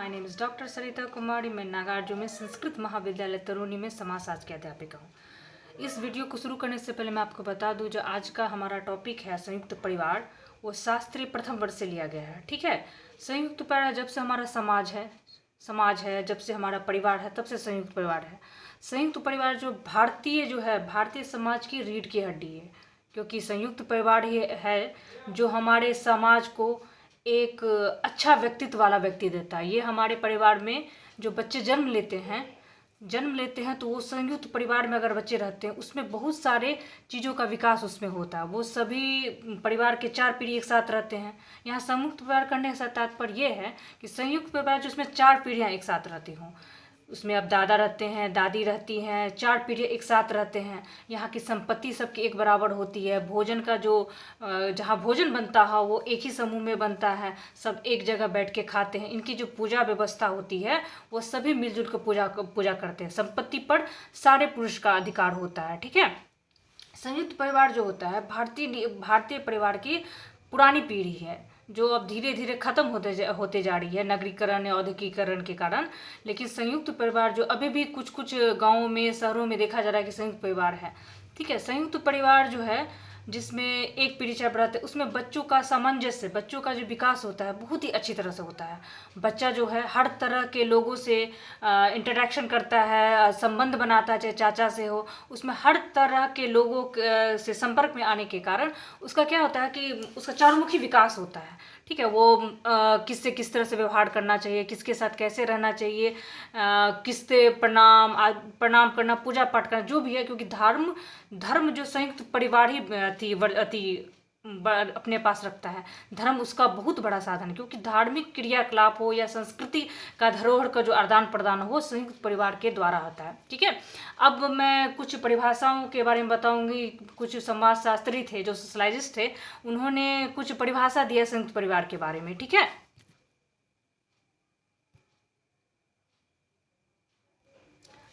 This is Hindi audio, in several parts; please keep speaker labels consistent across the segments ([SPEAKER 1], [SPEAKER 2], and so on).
[SPEAKER 1] My name is doctor Sarita Kumari. मैं नागार्जुन में संस्कृत महाविद्यालय तरूणी में समाजशास्त्र की अध्यापिका हूँ। इस वीडियो को शुरू करने से पहले मैं आपको बता दूँ, जो आज का हमारा टॉपिक है संयुक्त परिवार, वो शास्त्रीय प्रथम वर्ष से लिया गया है। ठीक है, संयुक्त परिवार जब से हमारा समाज है, जब से हमारा परिवार है, तब से संयुक्त परिवार है। संयुक्त परिवार जो भारतीय समाज की रीढ़ की हड्डी है, क्योंकि संयुक्त परिवार ही है जो हमारे समाज को एक अच्छा व्यक्तित्व वाला व्यक्ति देता है। ये हमारे परिवार में जो बच्चे जन्म लेते हैं तो वो संयुक्त परिवार में अगर बच्चे रहते हैं, उसमें बहुत सारे चीज़ों का विकास उसमें होता है। वो सभी परिवार के 4 पीढ़ी एक साथ रहते हैं। यहाँ संयुक्त परिवार करने का तात्पर्य ये है कि संयुक्त परिवार जिसमें 4 पीढ़ियाँ एक साथ रहती हों, उसमें अब दादा रहते हैं, दादी रहती हैं, 4 पीढ़ी एक साथ रहते हैं। यहाँ की संपत्ति सबकी एक बराबर होती है। भोजन का जो जहाँ भोजन बनता है वो एक ही समूह में बनता है, सब एक जगह बैठ के खाते हैं। इनकी जो पूजा व्यवस्था होती है वो सभी मिलजुल कर पूजा करते हैं। संपत्ति पर सारे पुरुष का अधिकार होता है। ठीक है, संयुक्त परिवार जो होता है भारतीय परिवार की पुरानी पीढ़ी है, जो अब धीरे धीरे खत्म होते जा रही है नगरीकरण या औद्योगिकरण के कारण। लेकिन संयुक्त परिवार जो अभी भी कुछ गाँवों में, शहरों में देखा जा रहा है कि संयुक्त परिवार है। ठीक है, संयुक्त परिवार जो है जिसमें एक पीढ़ी चाहे रहते, उसमें बच्चों का सामंजस्य, बच्चों का जो विकास होता है बहुत ही अच्छी तरह से होता है। बच्चा जो है हर तरह के लोगों से इंटरेक्शन करता है, संबंध बनाता है, चाहे चाचा से हो, उसमें हर तरह के लोगों से संपर्क में आने के कारण उसका क्या होता है कि उसका चारमुखी विकास होता है। ठीक है, वो किससे किस तरह से व्यवहार करना चाहिए, किसके साथ कैसे रहना चाहिए, किससे प्रणाम करना, पूजा पाठ करना, जो भी है। क्योंकि धर्म जो संयुक्त परिवार ही अपने पास रखता है। धर्म उसका बहुत बड़ा साधन है, क्योंकि धार्मिक क्रियाकलाप हो या संस्कृति का धरोहर का जो आदान प्रदान हो संयुक्त परिवार के द्वारा होता है। ठीक है, अब मैं कुछ परिभाषाओं के बारे में बताऊंगी। कुछ समाजशास्त्री थे जो सोशलाइजिस्ट थे, उन्होंने कुछ परिभाषा दिया संयुक्त परिवार के बारे में। ठीक है,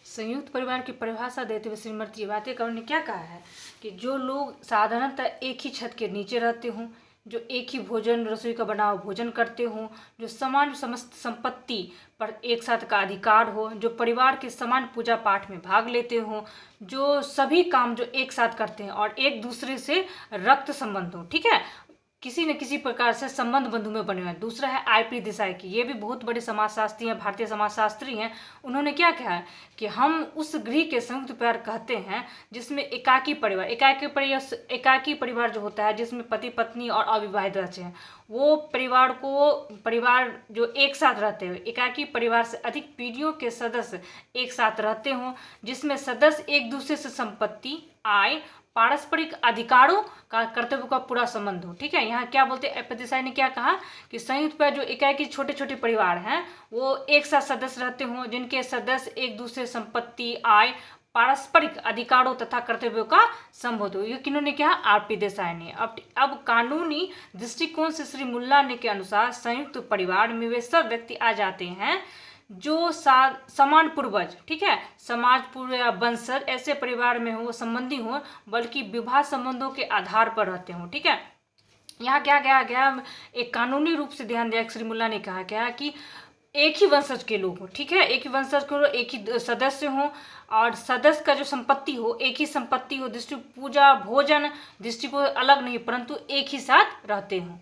[SPEAKER 1] संयुक्त परिवार की परिभाषा देते हुए श्रीमती वातेकर ने क्या कहा है कि जो लोग साधारणतः एक ही छत के नीचे रहते हों, जो एक ही भोजन रसोई का बना हुआ भोजन करते हों, जो समान समस्त संपत्ति पर एक साथ का अधिकार हो, जो परिवार के समान पूजा पाठ में भाग लेते हों, जो सभी काम जो एक साथ करते हैं और एक दूसरे से रक्त संबंध हो। ठीक है, किसी न किसी प्रकार से संबंध बंधु में बने हुए हैं। दूसरा है I.P. देसाई की, ये भी बहुत बड़े समाजशास्त्री हैं, भारतीय समाजशास्त्री हैं। उन्होंने क्या कहा है कि हम उस गृह के संयुक्त परिवार कहते हैं जिसमें एकाकी परिवार जो होता है, जिसमें पति पत्नी और अविवाहित रहते हैं, वो परिवार जो एक साथ रहते हैं। एकाकी परिवार से अधिक पीढ़ियों के सदस्य एक साथ रहते हों, जिसमें सदस्य एक दूसरे से संपत्ति, आय, पारस्परिक अधिकारों का, कर्तव्य का पूरा संबंध हो। ठीक है, यहाँ क्या बोलते हैं, देसाई ने क्या कहा कि संयुक्त परिवार जो एकाकी छोटे छोटे परिवार हैं वो एक साथ सदस्य रहते हों, जिनके सदस्य एक दूसरे संपत्ति, आय, पारस्परिक अधिकारों तथा कर्तव्यों का संबोध हो। ये किन्होंने क्या, R.P. देसाई ने। अब कानूनी दृष्टिकोण से श्री मुल्ला ने के अनुसार संयुक्त परिवार में वे सब व्यक्ति आ जाते हैं जो समान पूर्वज, ठीक है, समाज पूर्व या वंशज ऐसे परिवार में हो, संबंधी हो, बल्कि विवाह संबंधों के आधार पर रहते हो। ठीक है, यहाँ क्या गया एक कानूनी रूप से ध्यान दिया। श्री मुल्ला ने कहा क्या कि एक ही वंशज के लोग हो। ठीक है, एक ही वंशज के लोग, एक ही सदस्य हो, और सदस्य का जो संपत्ति हो एक ही संपत्ति हो, पूजा भोजन दृष्टिकोण अलग नहीं, परंतु एक ही साथ रहते हों।